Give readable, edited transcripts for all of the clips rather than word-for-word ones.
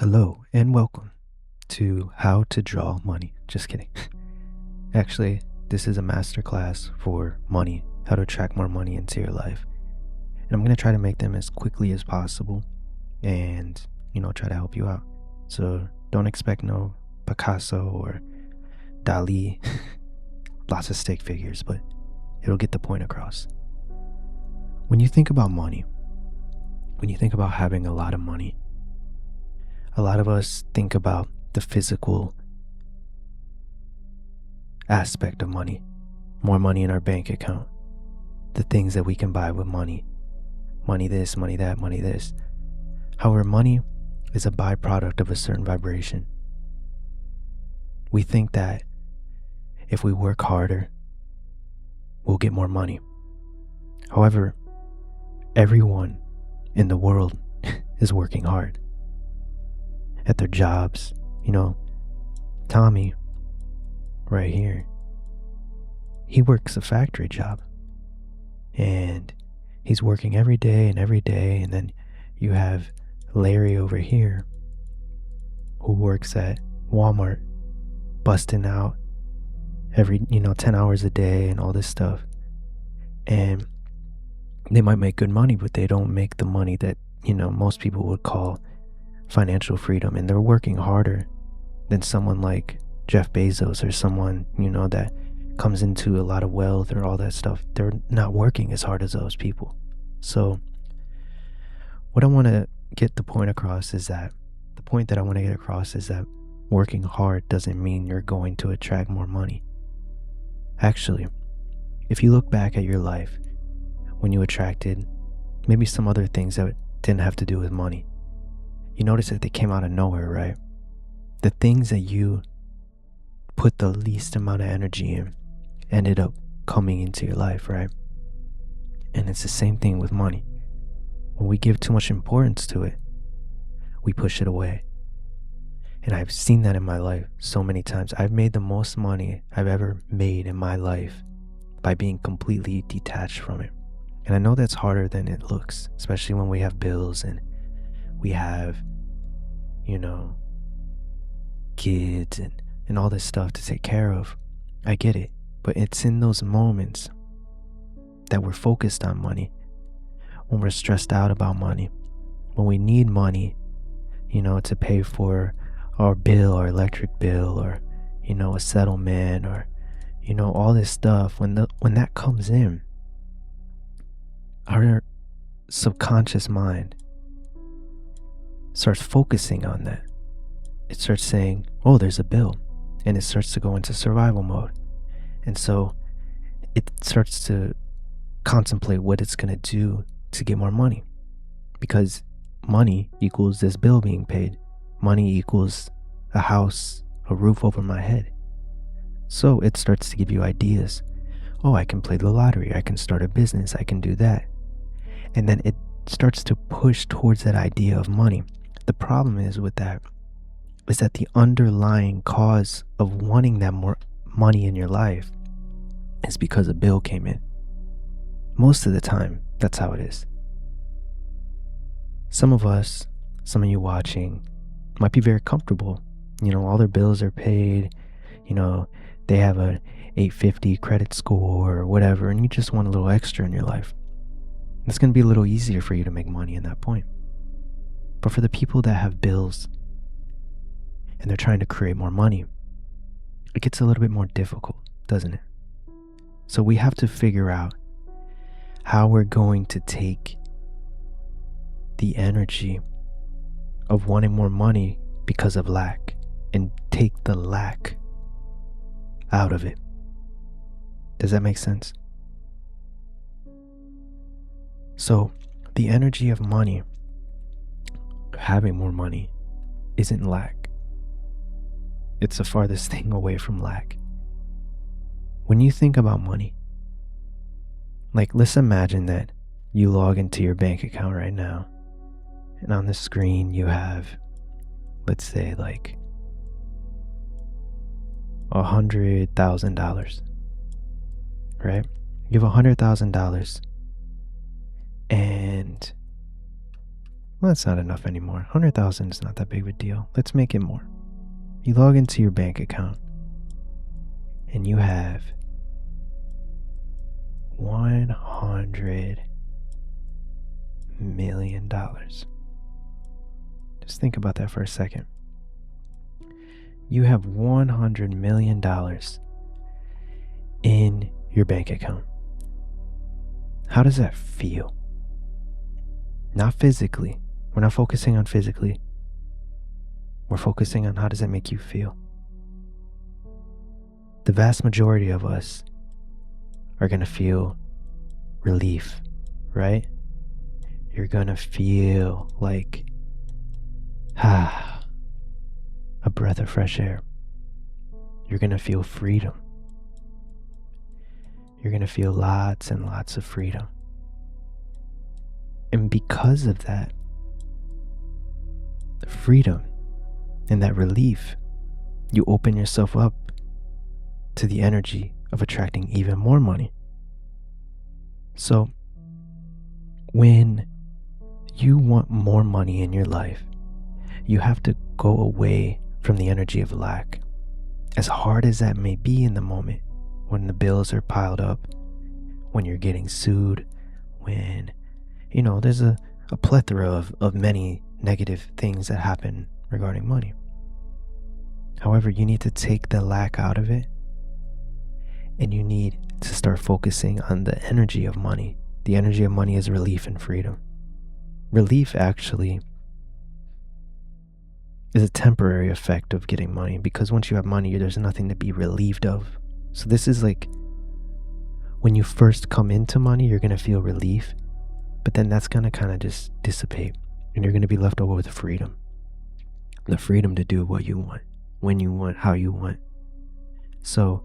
Hello and welcome to How to Draw Money. Just kidding. Actually, this is a masterclass for money, how to attract more money into your life. And I'm going to try to make them as quickly as possible and, try to help you out. So don't expect no Picasso or Dali, lots of stick figures, but it'll get the point across. When you think about money, when you think about having a lot of money, a lot of us think about the physical aspect of money, more money in our bank account, the things that we can buy with money, money this, money that, money this. However, money is a byproduct of a certain vibration. We think that if we work harder, we'll get more money. However, everyone in the world is working hard at their jobs. Tommy right here, he works a factory job and he's working every day. And then you have Larry over here who works at Walmart, busting out every 10 hours a day and all this stuff. And they might make good money, but they don't make the money that most people would call financial freedom. And they're working harder than someone like Jeff Bezos or someone that comes into a lot of wealth or all that stuff. They're not working as hard as those people. So what I want to get the point across is that working hard doesn't mean you're going to attract more money. Actually, if you look back at your life when you attracted maybe some other things that didn't have to do with money, you notice that they came out of nowhere, right? The things that you put the least amount of energy in ended up coming into your life, right? And it's the same thing with money. When we give too much importance to it, we push it away. And I've seen that in my life so many times. I've made the most money I've ever made in my life by being completely detached from it. And I know that's harder than it looks, especially when we have bills and we have, kids and all this stuff to take care of. I get it. But it's in those moments that we're focused on money, when we're stressed out about money, when we need money, to pay for our bill, our electric bill, or, a settlement, or, all this stuff. When that comes in, our subconscious mind starts focusing on that. It starts saying, oh, there's a bill. And it starts to go into survival mode. And so it starts to contemplate what it's going to do to get more money. Because money equals this bill being paid. Money equals a house, a roof over my head. So it starts to give you ideas. Oh, I can play the lottery. I can start a business. I can do that. And then it starts to push towards that idea of money. The problem is with that is that the underlying cause of wanting that more money in your life is because a bill came in. Most of the time, that's how it is. Some of you watching, might be very comfortable. All their bills are paid. They have a 850 credit score or whatever, and you just want a little extra in your life. It's going to be a little easier for you to make money in that point. But for the people that have bills and they're trying to create more money, it gets a little bit more difficult, doesn't it? So we have to figure out how we're going to take the energy of wanting more money because of lack and take the lack out of it. Does that make sense? So the energy of money, having more money, isn't lack. It's the farthest thing away from lack. When you think about money, let's imagine that you log into your bank account right now, and on the screen you have, let's say, $100,000, right? You have $100,000, and Well, that's not enough anymore. 100,000 is not that big of a deal. Let's make it more. You log into your bank account and you have $100 million. Just think about that for a second. You have $100 million in your bank account. How does that feel? Not physically. We're not focusing on physically. We're focusing on how does that make you feel. The vast majority of us are going to feel relief, right? You're going to feel like, a breath of fresh air. You're going to feel freedom. You're going to feel lots and lots of freedom. And because of that freedom and that relief, you open yourself up to the energy of attracting even more money. So, when you want more money in your life, you have to go away from the energy of lack. As hard as that may be in the moment, when the bills are piled up, when you're getting sued, when, there's a plethora of many negative things that happen regarding money. However, you need to take the lack out of it, and you need to start focusing on the energy of money. The energy of money is relief and freedom. Relief actually is a temporary effect of getting money, because once you have money, there's nothing to be relieved of. So this is like when you first come into money, you're going to feel relief, but then that's going to kind of just dissipate, and you're going to be left over with freedom. The freedom to do what you want, when you want, how you want. So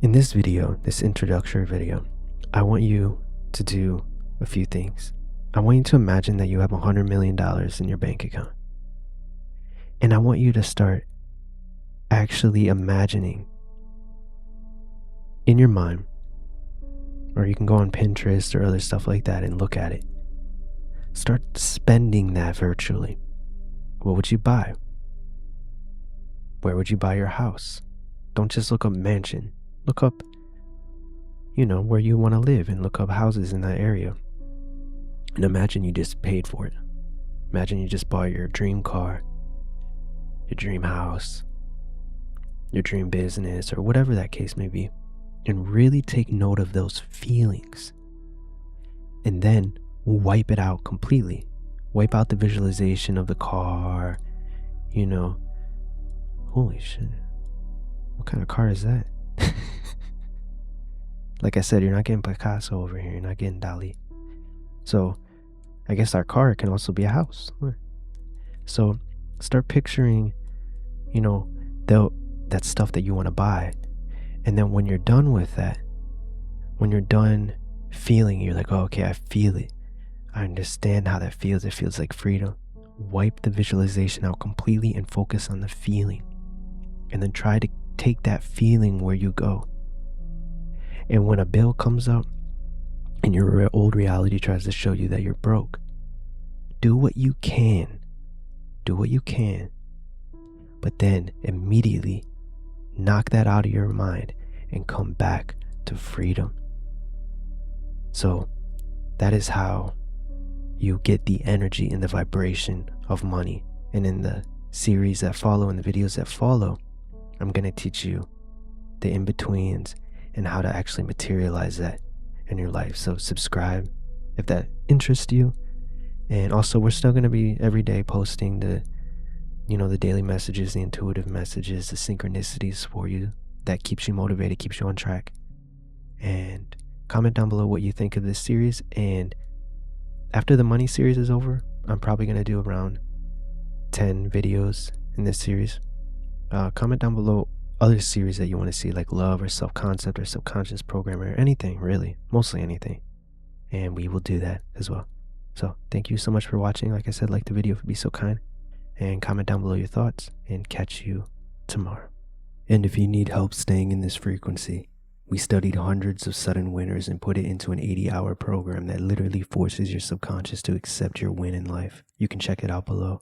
in this video, this introductory video, I want you to do a few things. I want you to imagine that you have $100 million in your bank account. And I want you to start actually imagining in your mind, or you can go on Pinterest or other stuff like that and look at it. Start spending that virtually. What would you buy? Where would you buy your house? Don't just look up mansion. Look up, where you want to live, and look up houses in that area. And imagine you just paid for it. Imagine you just bought your dream car, your dream house, your dream business, or whatever that case may be. And really take note of those feelings. And then wipe it out completely. Wipe out the visualization of the car, Holy shit. What kind of car is that? Like I said, you're not getting Picasso over here. You're not getting Dali. So I guess our car can also be a house. So start picturing, that stuff that you want to buy. And then when you're done with that, when you're done feeling, you're like, oh, okay, I feel it. I understand how that feels. It feels like freedom. Wipe the visualization out completely and focus on the feeling. And then try to take that feeling where you go. And when a bill comes up and your old reality tries to show you that you're broke, do what you can. Do what you can. But then immediately knock that out of your mind and come back to freedom. So that is how you get the energy and the vibration of money. And in the series that follow, in the videos that follow, I'm going to teach you the in-betweens and how to actually materialize that in your life. So subscribe if that interests you. And also, we're still going to be every day posting the daily messages, the intuitive messages, the synchronicities for you that keeps you motivated, keeps you on track. And comment down below what you think of this series. And after the money series is over, I'm probably going to do around 10 videos in this series. Comment down below other series that you want to see, like love or self-concept or subconscious programming or anything, really, mostly anything. And we will do that as well. So thank you so much for watching. Like I said, like the video if you'd be so kind, and comment down below your thoughts, and catch you tomorrow. And if you need help staying in this frequency, We studied hundreds of sudden winners and put it into an 80-hour program that literally forces your subconscious to accept your win in life. You can check it out below.